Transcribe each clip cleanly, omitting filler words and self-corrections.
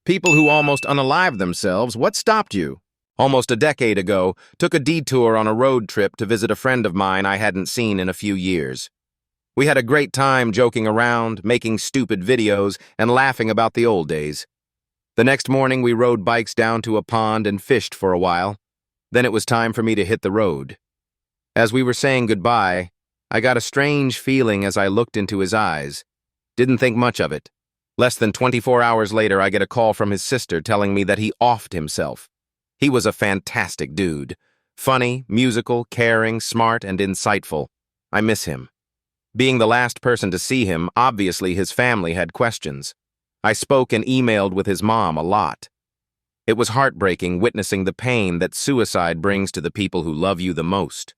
People who almost unalived themselves, what stopped you? Almost a decade ago, took a detour on a road trip to visit a friend of mine I hadn't seen in a few years. We had a great time joking around, making stupid videos, and laughing about the old days. The next morning, we rode bikes down to a pond and fished for a while. Then it was time for me to hit the road. As we were saying goodbye, I got a strange feeling as I looked into his eyes. Didn't think much of it. Less than 24 hours later, I get a call from his sister telling me that he offed himself. He was a fantastic dude. Funny, musical, caring, smart, and insightful. I miss him. Being the last person to see him, obviously his family had questions. I spoke and emailed with his mom a lot. It was heartbreaking witnessing the pain that suicide brings to the people who love you the most.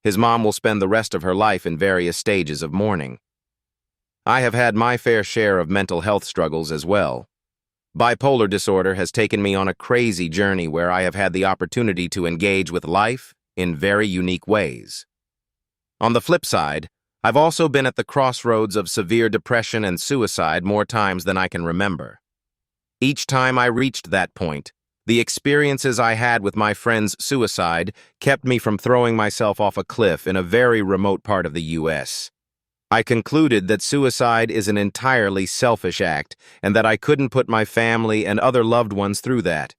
His mom will spend the rest of her life in various stages of mourning. I have had my fair share of mental health struggles as well. Bipolar disorder has taken me on a crazy journey where I have had the opportunity to engage with life in very unique ways. On the flip side, I've also been at the crossroads of severe depression and suicide more times than I can remember. Each time I reached that point, the experiences I had with my friend's suicide kept me from throwing myself off a cliff in a very remote part of the U.S. I concluded that suicide is an entirely selfish act and that I couldn't put my family and other loved ones through that.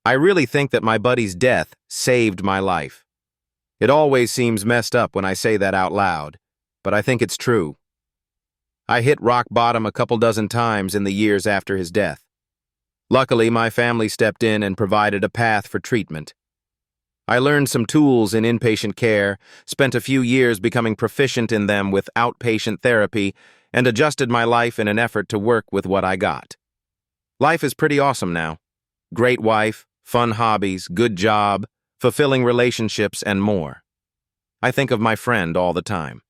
I really think that my buddy's death saved my life. It always seems messed up when I say that out loud, but I think it's true. I hit rock bottom a couple dozen times in the years after his death. Luckily, my family stepped in and provided a path for treatment. I learned some tools in inpatient care, spent a few years becoming proficient in them with outpatient therapy, and adjusted my life in an effort to work with what I got. Life is pretty awesome now. Great wife, fun hobbies, good job, fulfilling relationships, and more. I think of my friend all the time.